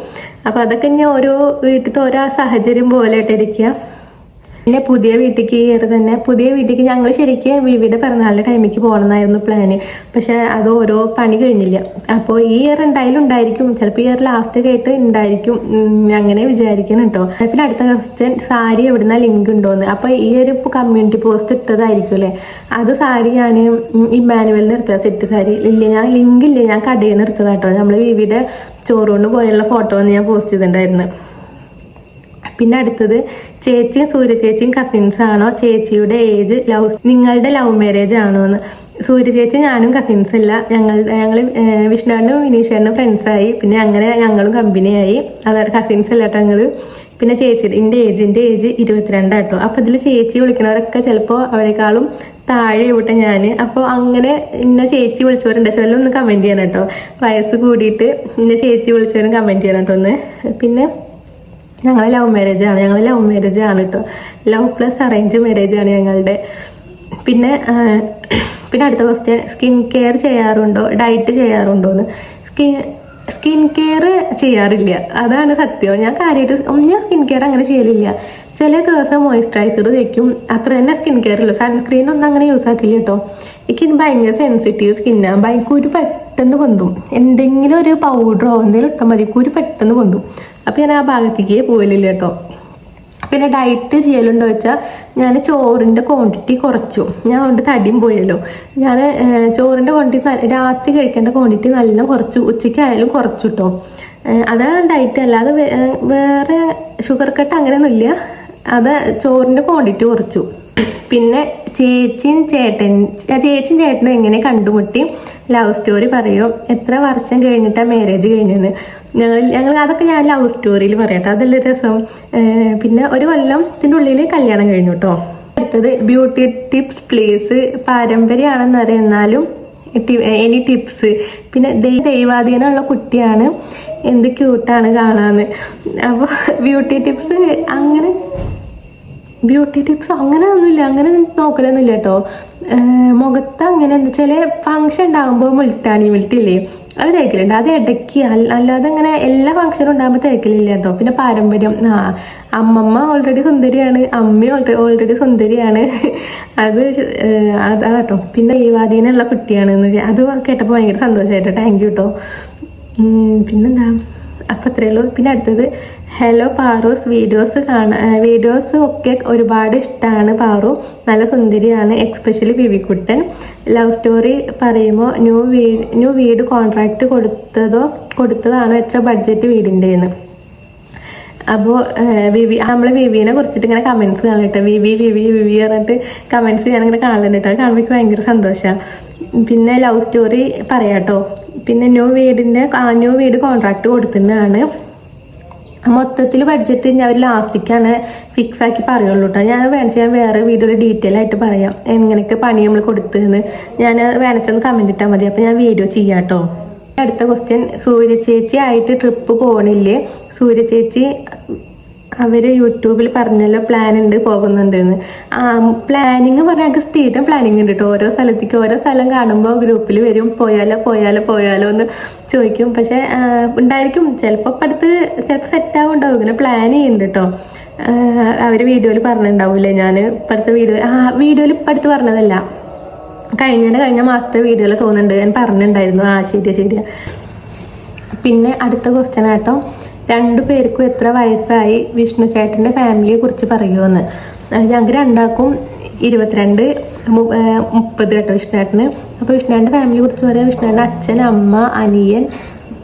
അപ്പോൾ അതൊക്കെ ഇനി ഓരോ വീട്ടിലത്തെ ഓരോ സാഹചര്യം പോലെ ആയിട്ടിരിക്കുക. പിന്നെ പുതിയ വീട്ടിലേക്ക് ഞങ്ങൾ ശരിക്കും വിവിയുടെ പിറന്നാളിൻ്റെ ടൈമിലേക്ക് പോകണമെന്നായിരുന്നു പ്ലാന്. പക്ഷെ അത് ഓരോ പണി കഴിഞ്ഞില്ല. അപ്പോൾ ഈ ഇയർ എന്തായാലും ഉണ്ടായിരിക്കും, ചിലപ്പോൾ ഈ ഇയർ ലാസ്റ്റ് ആയിട്ട് ഉണ്ടായിരിക്കും, അങ്ങനെ വിചാരിക്കണം കേട്ടോ. പിന്നെ അടുത്ത ക്വസ്റ്റ്യൻ, സാരി എവിടുന്ന ലിങ്ക് ഉണ്ടോയെന്ന്. അപ്പോൾ ഈ ഒരു കമ്മ്യൂണിറ്റി പോസ്റ്റ് ഇട്ടതായിരിക്കും അല്ലേ, അത് സാരി ഞാൻ ഇമ്മാനുവലിന് എടുത്തത്, സെറ്റ് സാരി ഇല്ല, ഞാൻ ലിങ്ക് ഇല്ല, ഞാൻ കടയിൽ നിന്ന് എടുത്തതാട്ടോ. നമ്മൾ വിവിയുടെ ചോറുകൊണ്ട് പോയുള്ള ഫോട്ടോ ഒന്ന് ഞാൻ പോസ്റ്റ് ചെയ്തിട്ടുണ്ടായിരുന്നു. പിന്നെ അടുത്തത് ചേച്ചിയും സൂര്യ ചേച്ചിയും കസിൻസ് ആണോ, ചേച്ചിയുടെ ഏജ് നിങ്ങളുടെ ലവ് മാരേജ് ആണോ എന്ന്. സൂര്യ ചേച്ചി ഞാനും കസിൻസ് അല്ല, ഞങ്ങൾ വിഷ്ണുവിനും വിനീഷേട്ടനും ഫ്രണ്ട്സായി, പിന്നെ അങ്ങനെ ഞങ്ങളും കമ്പനിയായി. അതായത് കസിൻസ് അല്ല കേട്ടോ ഞങ്ങൾ. പിന്നെ എൻ്റെ ഏജ് 22 കേട്ടോ. അപ്പോൾ ഇതിൽ ചേച്ചി വിളിക്കണവരൊക്കെ ചിലപ്പോൾ അവരെക്കാളും താഴെ വിട്ടെ ഞാൻ. അപ്പോൾ അങ്ങനെ ഇന്ന ചേച്ചി വിളിച്ചവരുണ്ട് ചില ഒന്ന് കമൻറ്റ് ചെയ്യണം കേട്ടോ. വയസ്സ് കൂടിയിട്ട് ഇന്ന ചേച്ചി വിളിച്ചവരും കമൻറ്റ് ചെയ്യണം കേട്ടോ ഒന്ന്. പിന്നെ ഞങ്ങൾ ലവ് മാരേജ് ആണ് കേട്ടോ. ലവ് പ്ലസ് അറേഞ്ച് മാരേജ് ആണ് ഞങ്ങളുടെ. പിന്നെ അടുത്ത ക്വസ്റ്റ്യൻ, സ്കിൻ കെയർ ചെയ്യാറുണ്ടോ, ഡയറ്റ് ചെയ്യാറുണ്ടോ എന്ന്. സ്കിൻ കെയർ ചെയ്യാറില്ല, അതാണ് സത്യം. ഞാൻ സ്കിൻ കെയർ അങ്ങനെ ചെയ്യലില്ല. ചില ദിവസം മോയ്സ്ചറൈസർ തേക്കും, അത്ര തന്നെ സ്കിൻ കെയർ ഉള്ളൂ. സൺസ്ക്രീൻ ഒന്നും അങ്ങനെ യൂസ് ആക്കില്ല കേട്ടോ. എനിക്ക് ഭയങ്കര സെൻസിറ്റീവ് സ്കിന്നാണ്. കുരു പെട്ടെന്ന് പൊന്തും. എന്തെങ്കിലും ഒരു പൗഡറോ എന്തെങ്കിലും ഇട്ടാൽ മതി, കുരു പെട്ടെന്ന് പൊന്തും. അപ്പോൾ ഞാൻ ആ ഭാഗത്തേക്ക് പോകലില്ല കേട്ടോ. പിന്നെ ഡയറ്റ് ചെയ്യലുണ്ടോ വെച്ചാൽ ഞാൻ ചോറിൻ്റെ ക്വാണ്ടിറ്റി കുറച്ചു. ഞാൻ കൊണ്ട് തടിയും പോയല്ലോ. ഞാൻ ചോറിൻ്റെ ക്വാണ്ടിറ്റി രാത്രി കഴിക്കേണ്ട ക്വാണ്ടിറ്റി നല്ല കുറച്ചു, ഉച്ചയ്ക്കായാലും കുറച്ചു കേട്ടോ. അതാണ് ഡയറ്റ്, അല്ലാതെ വേറെ ഷുഗർ കട്ട് അങ്ങനെയൊന്നുമില്ല. അത് ചോറിൻ്റെ ക്വാണ്ടിറ്റി കുറച്ചു. പിന്നെ ചേച്ചിയും ചേട്ടനും എങ്ങനെ കണ്ടുമുട്ടി, ലവ് സ്റ്റോറി പറയോ, എത്ര വർഷം കഴിഞ്ഞിട്ടാണ് മാരേജ് കഴിഞ്ഞെന്ന്. ഞങ്ങൾ അതൊക്കെ ഞാൻ ലവ് സ്റ്റോറിയിൽ പറയട്ടോ, അതല്ല രസം. പിന്നെ 1 കൊല്ലത്തിൻ്റെ ഉള്ളിൽ കല്യാണം കഴിഞ്ഞു കേട്ടോ. അടുത്തത് ബ്യൂട്ടി ടിപ്സ് പ്ലീസ്. പാരമ്പര്യമാണെന്ന് അറിയാം, എന്നാലും എനി ടിപ്സ്. പിന്നെ ദൈവാധീനമുള്ള കുട്ടിയാണ്, എന്ത് ക്യൂട്ടാണ് കാണാന്ന്. അപ്പോൾ ബ്യൂട്ടി ടിപ്സ് അങ്ങനെയൊന്നുമില്ല, അങ്ങനെ നോക്കലൊന്നുമില്ല കേട്ടോ. മുഖത്ത് അങ്ങനെ ചില ഫങ്ഷൻ ഉണ്ടാകുമ്പോൾ മുൾട്ടാനില്ലേ അത് തേക്കലുണ്ട്, അത് ഇടയ്ക്ക്. അല്ലാതെ അങ്ങനെ എല്ലാ ഫങ്ഷനും ഉണ്ടാകുമ്പോൾ തേക്കലില്ല കേട്ടോ. പിന്നെ പാരമ്പര്യം, അമ്മമ്മ ഓൾറെഡി സുന്ദരിയാണ്, അമ്മ ഓൾറെഡി സുന്ദരിയാണ്, അതാട്ടോ. പിന്നെ ദൈവാധീനമുള്ള കുട്ടിയാണെന്ന് അത് കേട്ടപ്പോൾ ഭയങ്കര സന്തോഷമായിട്ടോ. താങ്ക് യു കേട്ടോ. പിന്നെന്താ, അപ്പം അത്രയേ ഉള്ളൂ. പിന്നെ അടുത്തത്, ഹലോ പാറൂസ്, വീഡിയോസ് ഒക്കെ ഒരുപാട് ഇഷ്ടമാണ് പാറു, നല്ല സുന്ദരിയാണ്, എക്സ്പെഷ്യലി വിവിക്കുട്ടൻ. ലവ് സ്റ്റോറി പറയുമ്പോൾ ന്യൂ വീട് കോൺട്രാക്ട് കൊടുത്തതാണോ, എത്ര ബഡ്ജറ്റ് വീടിൻ്റെന്ന്. അപ്പോൾ നമ്മൾ വിവിനെ കുറിച്ചിട്ട് ഇങ്ങനെ കമൻസ് കാണട്ടെ, വിവി പറഞ്ഞിട്ട് കമൻസ് ഞാനിങ്ങനെ കാണലുണ്ട് കേട്ടോ. അത് കാണുമ്പോൾ ഭയങ്കര സന്തോഷമാണ്. പിന്നെ ലവ് സ്റ്റോറി പറയാട്ടോ. പിന്നെ ന്യൂ വീട് കോൺട്രാക്ട് കൊടുത്തിട്ടാണ്. മൊത്തത്തിൽ ബഡ്ജറ്റ് അവർ ലാസ്റ്റിക്കാണ് ഫിക്സ് ആക്കി പറയുള്ളൂ കേട്ടോ. ഞാൻ വേറെ വീഡിയോയിൽ ഡീറ്റെയിൽ ആയിട്ട് പറയാം എങ്ങനെയൊക്കെ പണി നമ്മൾ കൊടുത്തതെന്ന്. ഞാൻ വേണിച്ചൊന്ന് കമൻറ്റ് ഇട്ടാൽ മതി, അപ്പോൾ ഞാൻ വീഡിയോ ചെയ്യാം കേട്ടോ. അടുത്ത ക്വസ്റ്റ്യൻ, സൂര്യ ചേച്ചി ആയിട്ട് ട്രിപ്പ് പോകണില്ലേ? സൂര്യ ചേച്ചി അവർ യൂട്യൂബിൽ പറഞ്ഞല്ലോ പ്ലാൻ ഉണ്ട്, പോകുന്നുണ്ടെന്ന്. പ്ലാനിങ് പറഞ്ഞാൽ ഞങ്ങൾക്ക് സ്ഥിരം പ്ലാനിങ് ഉണ്ട് കേട്ടോ. ഓരോ സ്ഥലം കാണുമ്പോൾ ഗ്രൂപ്പിൽ വരും, പോയാലോ എന്ന് ചോദിക്കും. പക്ഷെ ഉണ്ടായിരിക്കും, ചിലപ്പോൾ സെറ്റാവും ഉണ്ടാവും. ഇങ്ങനെ പ്ലാൻ ചെയ്യുന്നുണ്ട് കേട്ടോ. അവർ വീഡിയോയിൽ പറഞ്ഞിട്ടുണ്ടാവില്ലേ, ഞാൻ ഇപ്പോഴത്തെ വീഡിയോയിൽ ഇപ്പം അടുത്ത് പറഞ്ഞതല്ല, കഴിഞ്ഞ മാസത്തെ വീഡിയോയിൽ തോന്നുന്നുണ്ട് ഞാൻ പറഞ്ഞിട്ടുണ്ടായിരുന്നു. ശരിയാ. പിന്നെ അടുത്ത ക്വസ്റ്റ്യൻ ആട്ടോ, 2 പേർക്കും എത്ര വയസ്സായി? വിഷ്ണു ചേട്ടൻ്റെ ഫാമിലിയെ കുറിച്ച് പറയുമെന്ന്. ഞങ്ങൾക്ക് രണ്ടാൾക്കും 22, 30 കേട്ടോ വിഷ്ണുചേട്ടന്. അപ്പോൾ വിഷ്ണുവിൻ്റെ ഫാമിലിയെ കുറിച്ച് പറയാം. വിഷ്ണുവിൻ്റെ അച്ഛൻ, അമ്മ, അനിയൻ,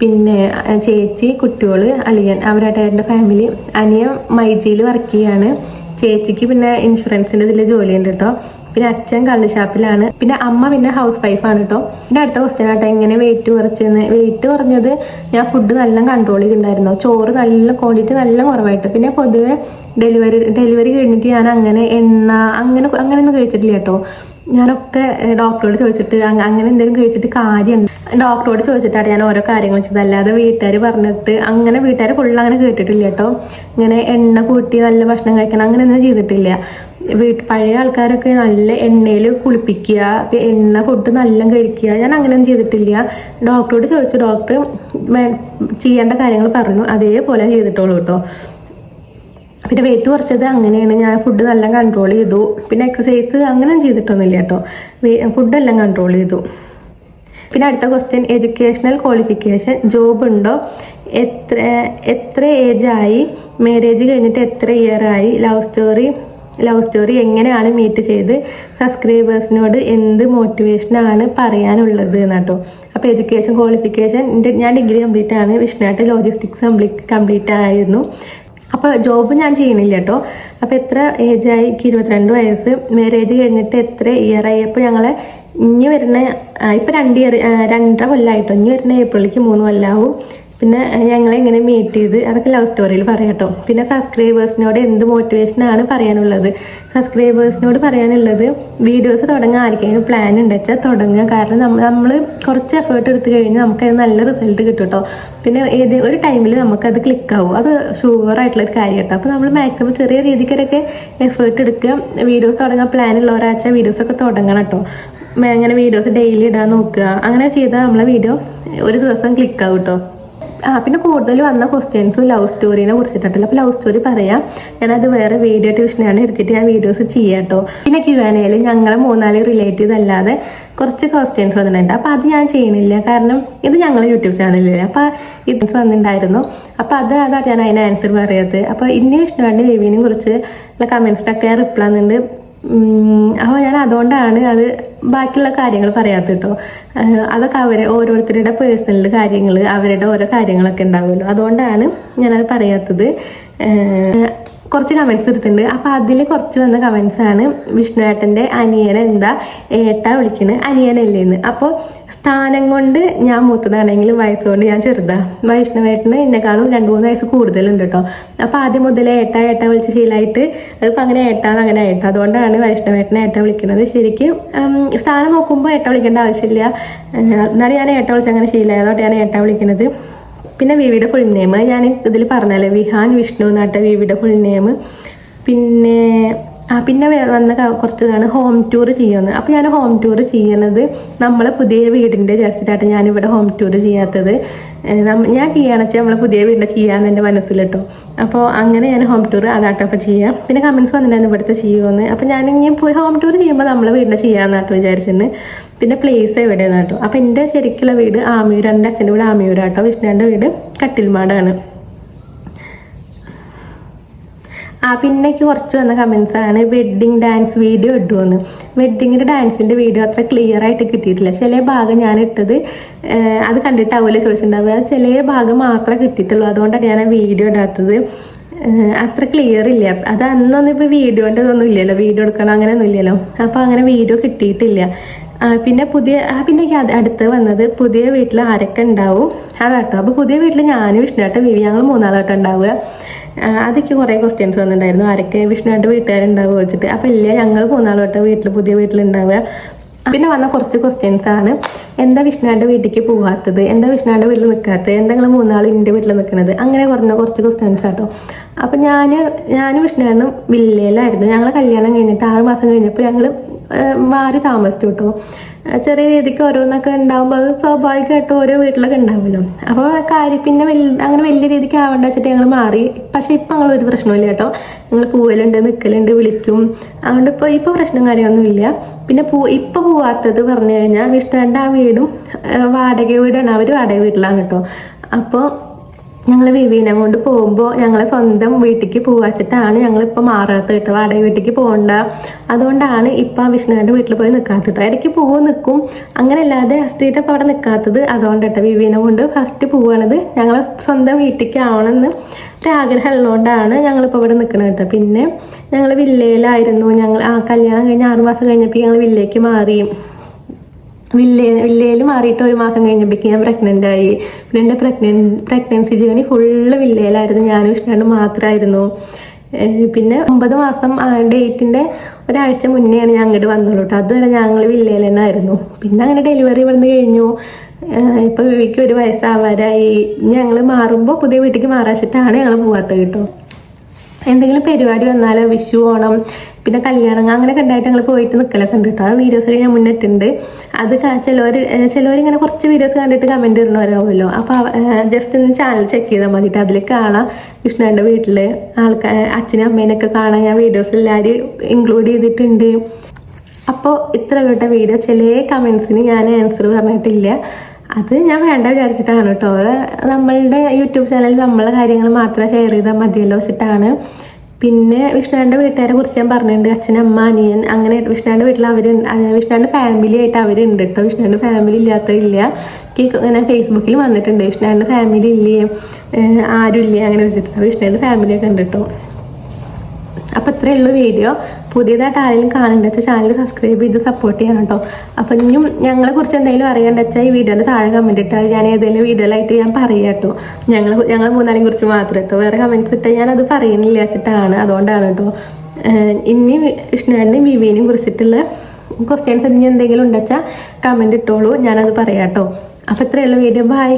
പിന്നെ ചേച്ചി, കുട്ടികൾ, അളിയൻ, അവരുടെ ഫാമിലി. അനിയൻ മൈജിയിൽ വർക്ക് ചെയ്യാണ്. ചേച്ചിക്ക് പിന്നെ ഇൻഷുറൻസിൻ്റെ ഇതിൽ ജോലിയുണ്ട് കേട്ടോ. പിന്നെ അച്ഛൻ കള്ള് ഷാപ്പിലാണ്. പിന്നെ അമ്മ പിന്നെ ഹൗസ് വൈഫാണ് കേട്ടോ. പിന്നെ അടുത്ത ക്വസ്റ്റ്യൻ ആട്ടോ, എങ്ങനെ വെയിറ്റ് കുറഞ്ഞത്? ഞാൻ ഫുഡ് നല്ല കൺട്രോൾ ചെയ്തിട്ടുണ്ടായിരുന്നു. ചോറ് നല്ല ക്വാണ്ടിറ്റി നല്ല കുറവായിട്ട്. പിന്നെ പൊതുവെ ഡെലിവറി കഴിഞ്ഞിട്ട് ഞാൻ അങ്ങനെ എണ്ണ അങ്ങനെയൊന്നും കഴിച്ചിട്ടില്ല കേട്ടോ. ഞാനൊക്കെ ഡോക്ടറോട് ചോദിച്ചിട്ട് അങ്ങനെ എന്തെങ്കിലും കഴിച്ചിട്ട് കാര്യമുണ്ട്, ഡോക്ടറോട് ചോദിച്ചിട്ടാണ് ഞാൻ ഓരോ കാര്യങ്ങൾ ചെയ്തത്. അല്ലാതെ വീട്ടുകാർ പറഞ്ഞിട്ട് അങ്ങനെ വീട്ടുകാർ ഫുള്ള് അങ്ങനെ കേട്ടിട്ടില്ല കേട്ടോ. ഇങ്ങനെ എണ്ണ കൂട്ടി നല്ല ഭക്ഷണം കഴിക്കണം അങ്ങനെയൊന്നും ചെയ്തിട്ടില്ല. പഴയ ആൾക്കാരൊക്കെ നല്ല എണ്ണയിൽ കുളിപ്പിക്കുക, ഫുഡ് നല്ല കഴിക്കുക. ഞാൻ അങ്ങനെയൊന്നും ചെയ്തിട്ടില്ല. ഡോക്ടറോട് ചോദിച്ചു, ഡോക്ടർ ചെയ്യേണ്ട കാര്യങ്ങൾ പറഞ്ഞു, അതേപോലെ ചെയ്തിട്ടുള്ളൂ കേട്ടോ. പിന്നെ വെയിറ്റ് കുറച്ചത് അങ്ങനെയാണ്. ഞാൻ ഫുഡ് നല്ല കൺട്രോൾ ചെയ്തു. പിന്നെ എക്സസൈസ് അങ്ങനെ ചെയ്തിട്ടൊന്നുമില്ല കേട്ടോ. ഫുഡെല്ലാം കൺട്രോൾ ചെയ്തു. പിന്നെ അടുത്ത ക്വസ്റ്റ്യൻ, എഡ്യൂക്കേഷണൽ ക്വാളിഫിക്കേഷൻ, ജോബ് ഉണ്ടോ? എത്ര ഏജായി? മാരേജ് കഴിഞ്ഞിട്ട് എത്ര ഇയർ ആയി? ലവ് സ്റ്റോറി എങ്ങനെയാണ് മീറ്റ് ചെയ്ത്? സബ്സ്ക്രൈബേഴ്സിനോട് എന്ത് മോട്ടിവേഷനാണ് പറയാനുള്ളത് എന്നാട്ടോ. അപ്പോൾ എഡ്യൂക്കേഷൻ ക്വാളിഫിക്കേഷൻ ഞാൻ ഡിഗ്രി കംപ്ലീറ്റ് ആണ്. വിഷ്ണുവായിട്ട് ലോജിസ്റ്റിക്സ് കംപ്ലീറ്റ് ആയിരുന്നു. അപ്പോൾ ജോബ് ഞാൻ ചെയ്യണില്ല കേട്ടോ. അപ്പോൾ എത്ര ഏജായി? 22 വയസ്സ്. മാരേജ് കഴിഞ്ഞിട്ട് എത്ര ഇയറായി? അപ്പോൾ ഞങ്ങൾ ഇനി വരുന്ന ഇപ്പോൾ 2 ഇയർ 2.5 കൊല്ലമായിട്ടോ. ഇനി വരുന്ന ഏപ്രിലേക്ക് 3 കൊല്ലമാവും. പിന്നെ ഞങ്ങളെങ്ങനെ മീറ്റ് ചെയ്ത് അതൊക്കെ ലവ് സ്റ്റോറിയിൽ പറയാം കേട്ടോ. പിന്നെ സബ്സ്ക്രൈബേഴ്സിനോട് എന്ത് മോട്ടിവേഷനാണ് പറയാനുള്ളത്? സബ്സ്ക്രൈബേഴ്സിനോട് പറയാനുള്ളത്, വീഡിയോസ് തുടങ്ങാൻ ആർക്കെങ്കിലും പ്ലാൻ ഉണ്ട് വെച്ചാൽ തുടങ്ങുക. കാരണം നമ്മൾ കുറച്ച് എഫേർട്ട് എടുത്തു കഴിഞ്ഞാൽ നമുക്കത് നല്ല റിസൾട്ട് കിട്ടും കേട്ടോ. പിന്നെ ഒരു ടൈമിൽ നമുക്കത് ക്ലിക്കാവും. അത് ഷുവറായിട്ടുള്ളൊരു കാര്യം കേട്ടോ. അപ്പോൾ നമ്മൾ മാക്സിമം ചെറിയ രീതിക്കൊക്കെ എഫേർട്ട് എടുക്കുക. വീഡിയോസ് തുടങ്ങാൻ പ്ലാൻ ഉള്ള ഒരാഴ്ച വീഡിയോസൊക്കെ തുടങ്ങണം കേട്ടോ. അങ്ങനെ വീഡിയോസ് ഡെയിലി ഇടാൻ നോക്കുക. അങ്ങനെ ചെയ്താൽ നമ്മളെ വീഡിയോ ഒരു ദിവസം ക്ലിക്കാവും കേട്ടോ. പിന്നെ കൂടുതൽ വന്ന ക്വസ്റ്റ്യൻസും ലവ് സ്റ്റോറിനെ കുറിച്ചിട്ടുണ്ടല്ലോ. അപ്പോൾ ലവ് സ്റ്റോറി പറയാം. ഞാനത് വേറെ വീഡിയോ ട്യൂഷനാണ് എടുത്തിട്ട് ഞാൻ വീഡിയോസ് ചെയ്യാം കേട്ടോ. പിന്നെ Q&Aയിൽ ഞങ്ങളെ 3-4 റിലേറ്റീവ് അല്ലാതെ കുറച്ച് ക്വസ്റ്റ്യൻസ് വന്നിട്ടുണ്ട്. അപ്പോൾ അത് ഞാൻ ചെയ്യണില്ല, കാരണം ഇത് ഞങ്ങളെ യൂട്യൂബ് ചാനലിൽ അപ്പോൾ ഇത് വന്നിട്ടുണ്ടായിരുന്നു. അപ്പോൾ അത് അറിയാൻ അതിന് ആൻസർ പറയാത്തത്. അപ്പോൾ ഇനി വിഷ്ണുവിൻ്റെ ബേബീനെ കുറിച്ച് കമൻസിനൊക്കെ റിപ്ലൈ ചെയ്യുന്നുണ്ട്. അപ്പോൾ ഞാൻ അതുകൊണ്ടാണ് അത് ബാക്കിയുള്ള കാര്യങ്ങൾ പറയാത്തത് കേട്ടോ. അതൊക്കെ ഓരോരുത്തരുടെ പേഴ്സണൽ കാര്യങ്ങൾ, അവരുടെ ഓരോ കാര്യങ്ങളൊക്കെ ഉണ്ടാവുമല്ലോ, അതുകൊണ്ടാണ് ഞാനത് പറയാത്തത്. കുറച്ച് കമൻറ്റ്സ് എടുത്തിട്ടുണ്ട്. അപ്പോൾ അതിൽ കുറച്ച് വന്ന കമൻസാണ്, വിഷ്ണുവേട്ടൻ്റെ അനിയനെ എന്താ ഏട്ടാ വിളിക്കുന്നത്, അനിയനല്ലേന്ന്. അപ്പോൾ സ്ഥാനം കൊണ്ട് ഞാൻ മൂത്തതാണെങ്കിലും വയസ്സുകൊണ്ട് ഞാൻ ചെറുതാണ്. വൈഷ്ണവേട്ടന് എന്നെക്കാളും 2-3 വയസ്സ് കൂടുതലുണ്ട് കേട്ടോ. അപ്പോൾ ആദ്യം മുതലേ ഏട്ടാ വിളിച്ച് ശീലമായിട്ട് അതിപ്പോൾ അങ്ങനെ അങ്ങനെ ആയിട്ടോ. അതുകൊണ്ടാണ് വൈഷ്ണവേട്ടനെ ഏട്ടാ വിളിക്കുന്നത്. ശരിക്കും സ്ഥാനം നോക്കുമ്പോൾ ഏട്ടാ വിളിക്കേണ്ട ആവശ്യമില്ല. എന്നാലും ഞാൻ ഏട്ടാ വിളിച്ച് അങ്ങനെ ശീലമായതോട്ട് ഞാൻ ഏട്ടാ വിളിക്കുന്നത്. പിന്നെ വിവിയുടെ ഫുൾ നെയിം ഞാൻ ഇതിൽ പറഞ്ഞല്ലേ, വിഹാൻ വിഷ്ണു എന്നാട്ട വിവിയുടെ ഫുൾ നെയിം. പിന്നെ വന്ന കുറച്ചതാണ് ഹോം ടൂർ ചെയ്യുന്നത്. അപ്പോൾ ഞാൻ ഹോം ടൂർ ചെയ്യണത് നമ്മളെ പുതിയ വീടിൻ്റെ ജസ്റ്റായിട്ട് ഞാനിവിടെ ഹോം ടൂർ ചെയ്യാത്തത്. ഞാൻ ചെയ്യുകയാണെന്ന് വെച്ചാൽ നമ്മളെ പുതിയ വീടിൻ്റെ ചെയ്യാമെന്ന് എൻ്റെ മനസ്സിൽ കേട്ടോ. അപ്പോൾ അങ്ങനെ ഞാൻ ഹോം ടൂർ അതാട്ടപ്പോൾ ചെയ്യാം. പിന്നെ കമൻസ് വന്നിട്ടുണ്ടായിരുന്നു ഇവിടുത്തെ ചെയ്യുമെന്ന്. അപ്പോൾ ഞാൻ ഇനി പോയി ഹോം ടൂർ ചെയ്യുമ്പോൾ നമ്മളെ വീടിൻ്റെ ചെയ്യാമെന്നാട്ടോ വിചാരിച്ചിരുന്നു. പിന്നെ പ്ലേസ് എവിടെയെന്ന് കേട്ടോ. അപ്പോൾ എൻ്റെ ശരിക്കുള്ള വീട് ആമിയൂർ, എൻ്റെ അച്ഛൻ്റെ വീട് ആമിയൂരാട്ടോ. വിഷ്ണുവിൻ്റെ വീട് കട്ടിൽമാടാണ്. പിന്നെ കുറച്ച് വന്ന കമൻസാണ് വെഡ്ഡിങ് ഡാൻസ് വീഡിയോ ഇടുമെന്ന്. വെഡ്ഡിങ്ങിൻ്റെ ഡാൻസിൻ്റെ വീഡിയോ അത്ര ക്ലിയർ ആയിട്ട് കിട്ടിയിട്ടില്ല. ചില ഭാഗം ഞാൻ ഇട്ടത് അത് കണ്ടിട്ടാവില്ല ചോദിച്ചിട്ടുണ്ടാവുക. ചില ഭാഗം മാത്രമേ കിട്ടിയിട്ടുള്ളൂ. അതുകൊണ്ടാണ് ഞാൻ ആ വീഡിയോ ഇടാത്തത്. അത്ര ക്ലിയർ ഇല്ല. അത് അന്നൊന്നും ഇപ്പോൾ വീഡിയോൻ്റെ ഇതൊന്നും ഇല്ലല്ലോ, വീഡിയോ എടുക്കണം അങ്ങനെയൊന്നും ഇല്ലല്ലോ. അപ്പോൾ അങ്ങനെ വീഡിയോ കിട്ടിയിട്ടില്ല. പിന്നെ അടുത്ത് വന്നത് പുതിയ വീട്ടിൽ ആരൊക്കെ ഉണ്ടാവും അതാട്ടോ. അപ്പോൾ പുതിയ വീട്ടിൽ ഞാനും വിഷ്ണുവേട്ടൻ വിവി ഞങ്ങൾ 3 ആളായിട്ട് ഉണ്ടാവുക. അതൊക്കെ കുറേ ക്വസ്റ്റ്യൻസ് വന്നിട്ടുണ്ടായിരുന്നു, ആരൊക്കെ വിഷ്ണുവിൻ്റെ വീട്ടുകാരുണ്ടാവുക വെച്ചിട്ട്. അപ്പോൾ ഇല്ല, ഞങ്ങൾ 3 ആളായിട്ട് പുതിയ വീട്ടിലുണ്ടാവുക. പിന്നെ വന്ന കുറച്ച് ക്വസ്റ്റ്യൻസ് ആണ്, എന്താ വിഷ്ണുവിൻ്റെ വീട്ടിലേക്ക് പോകാത്തത്, എന്താ വിഷ്ണുവിൻ്റെ വീട്ടിൽ നിൽക്കാത്തത്, എന്താ നിങ്ങൾ 3 ആൾ എൻ്റെ വീട്ടിൽ നിൽക്കുന്നത്, അങ്ങനെ കുറച്ച് ക്വസ്റ്റ്യൻസ് ആട്ടോ. അപ്പോൾ ഞാനും വിഷ്ണുവിനും വില്ലയിലായിരുന്നു. ഞങ്ങൾ കല്യാണം കഴിഞ്ഞിട്ട് 6 മാസം കഴിഞ്ഞപ്പോൾ ഞങ്ങൾ മാറി താമസിച്ചു കേട്ടോ. ചെറിയ രീതിക്ക് ഓരോന്നൊക്കെ ഉണ്ടാകുമ്പോൾ അത് സ്വാഭാവികമായിട്ട് ഓരോ വീട്ടിലൊക്കെ ഉണ്ടാവുമല്ലോ. അപ്പോൾ പിന്നെ അങ്ങനെ വലിയ രീതിക്ക് ആവേണ്ട വെച്ചിട്ട് ഞങ്ങൾ മാറി. പക്ഷേ ഇപ്പം ഞങ്ങളൊരു പ്രശ്നമില്ല കേട്ടോ. ഞങ്ങൾ പോവലുണ്ട്, നിൽക്കലുണ്ട്, വിളിക്കും. അതുകൊണ്ട് ഇപ്പോൾ പ്രശ്നം കാര്യമൊന്നുമില്ല. പിന്നെ ഇപ്പോൾ പോവാത്തത് പറഞ്ഞു കഴിഞ്ഞാൽ വിഷ്ണുവിൻ്റെ ആ വീടും വാടക വീടാണ്. അവർ വാടക വീട്ടിലാണ് കേട്ടോ. അപ്പോൾ ഞങ്ങൾ വിവീനെ കൊണ്ട് പോകുമ്പോൾ ഞങ്ങളെ സ്വന്തം വീട്ടിലേക്ക് പോവാച്ചിട്ടാണ് ഞങ്ങളിപ്പോൾ മാറാത്തത് കേട്ടോ. വാടക വീട്ടിലേക്ക് പോകണ്ട, അതുകൊണ്ടാണ് ഇപ്പം വിഷ്ണുവിൻ്റെ വീട്ടിൽ പോയി നിൽക്കാത്തത് കേട്ടോ. ഇടയ്ക്ക് നിൽക്കും, അങ്ങനെയല്ലാതെ ഫസ്റ്റ് ഇപ്പോൾ അവിടെ നിൽക്കാത്തത് അതുകൊണ്ട് കേട്ടോ. വിവീനെ കൊണ്ട് ഫസ്റ്റ് പോവുകയാണത് ഞങ്ങൾ സ്വന്തം വീട്ടിലേക്ക് ആവണമെന്ന് ഒരാഗ്രഹം ഉള്ളതുകൊണ്ടാണ് ഞങ്ങളിപ്പോൾ ഇവിടെ നിൽക്കുന്നത് കേട്ടോ. പിന്നെ ഞങ്ങൾ വില്ലയിലായിരുന്നു. ഞങ്ങൾ കല്യാണം കഴിഞ്ഞ് 6 മാസം കഴിഞ്ഞപ്പോൾ ഞങ്ങൾ വില്ലയ്ക്ക് മാറി. വില്ലയിൽ മാറിയിട്ട് 1 മാസം കഴിഞ്ഞപ്പോഴേക്കും ഞാൻ പ്രഗ്നൻ്റ് ആയി. പിന്നെ എൻ്റെ പ്രഗ്നൻസി ജേണി ഫുള്ള് വില്ലയിലായിരുന്നു. ഞാനും വിഷ്ണുവിനും മാത്രമായിരുന്നു. പിന്നെ 9 മാസം ഡേറ്റിൻ്റെ ഒരാഴ്ച മുന്നെയാണ് ഞാൻ അങ്ങോട്ട് വന്നുള്ളൂ കേട്ടോ. അതുവരെ ഞങ്ങൾ വില്ലയിൽ തന്നെ ആയിരുന്നു. പിന്നെ അങ്ങനെ ഡെലിവറി വന്ന് കഴിഞ്ഞു. ഇപ്പോൾ വിവിക്ക് 1 വയസ്സാവാറായി. ഞങ്ങൾ മാറുമ്പോൾ പുതിയ വീട്ടിലേക്ക് മാറാച്ചിട്ടാണ് ഞങ്ങൾ പോകാത്തത് കേട്ടോ. എന്തെങ്കിലും പരിപാടി വന്നാലോ, വിഷു, ഓണം, പിന്നെ കല്യാണം അങ്ങനെയൊക്കെ ഉണ്ടായിട്ട് ഞങ്ങൾ പോയിട്ട് നിൽക്കലൊക്കെ ഉണ്ട് കേട്ടോ. ആ വീഡിയോസൊക്കെ ഞാൻ മുന്നിട്ടുണ്ട്. അത് ചിലവരിങ്ങനെ കുറച്ച് വീഡിയോസ് കണ്ടിട്ട് കമൻറ്റ് ഇടുന്നവരാവുമല്ലോ. അപ്പോൾ ജസ്റ്റ് ഒന്ന് ചാനൽ ചെക്ക് ചെയ്താൽ മതിയിട്ട് അതിൽ കാണാം വിഷ്ണുവിൻ്റെ വീട്ടിൽ അച്ഛനും അമ്മേനൊക്കെ കാണാൻ ഞാൻ വീഡിയോസ് എല്ലാവരും ഇൻക്ലൂഡ് ചെയ്തിട്ടുണ്ട്. അപ്പോൾ ഇത്ര കേട്ട വീഡിയോ ചില കമൻസിന് ഞാൻ ആൻസർ പറഞ്ഞിട്ടില്ല. അത് ഞാൻ വേണ്ട വിചാരിച്ചിട്ടാണ് കേട്ടോ. നമ്മളുടെ യൂട്യൂബ് ചാനലിൽ നമ്മളെ കാര്യങ്ങൾ മാത്രം ഷെയർ ചെയ്താൽ മതിയല്ലോ വെച്ചിട്ടാണ്. പിന്നെ വിഷ്ണുവിൻ്റെ വീട്ടുകാരെ കുറിച്ച് ഞാൻ പറഞ്ഞിട്ടുണ്ട്. അച്ഛൻ, അമ്മ, അനിയൻ, അങ്ങനെ വിഷ്ണുവിൻ്റെ വീട്ടിൽ വിഷ്ണുവിൻ്റെ ഫാമിലി ആയിട്ട് അവരുണ്ട് കേട്ടോ. വിഷ്ണുവിൻ്റെ ഫാമിലി ഇല്ലാത്തതില്ല. ഇങ്ങനെ ഫേസ്ബുക്കിൽ വന്നിട്ടുണ്ട് വിഷ്ണുവിൻ്റെ ഫാമിലി ഇല്ലേ, ആരും ഇല്ലേ അങ്ങനെ വെച്ചിട്ടുണ്ട്. വിഷ്ണുവിൻ്റെ ഫാമിലിയൊക്കെ ഉണ്ട് കേട്ടോ. അപ്പോൾ ഇത്രയേ ഉള്ളൂ വീഡിയോ. പുതിയതായിട്ട് ആരെങ്കിലും കാണേണ്ട വെച്ചാൽ ചാനൽ സബ്സ്ക്രൈബ് ചെയ്ത് സപ്പോർട്ട് ചെയ്യണം കേട്ടോ. അപ്പം ഇനിയും ഞങ്ങളെ കുറിച്ച് എന്തെങ്കിലും അറിയേണ്ട വെച്ചാൽ ഈ വീഡിയോൻ്റെ താഴെ കമൻറ്റ് ഇട്ടാൽ ഞാൻ ഏതെങ്കിലും വീഡിയോയിലായിട്ട് ഞാൻ പറയാം കേട്ടോ. ഞങ്ങൾ മൂന്നാളെയും കുറിച്ച് മാത്രം കേട്ടോ. വേറെ കമൻറ്റ്സ് ഇട്ടാൽ ഞാനത് പറയുന്നില്ല വെച്ചിട്ടാണ്, അതുകൊണ്ടാണ് കേട്ടോ. ഇനി വിഷ്ണുവിൻ്റെയും വിവിനെയും കുറിച്ചിട്ടുള്ള ക്വസ്റ്റ്യൻസ് ഇനി എന്തെങ്കിലും ഉണ്ടെച്ചാൽ കമൻറ്റ് ഇട്ടോളൂ, ഞാനത് പറയാം കേട്ടോ. അപ്പോൾ ഇത്രയേ ഉള്ളൂ വീഡിയോ. ബൈ.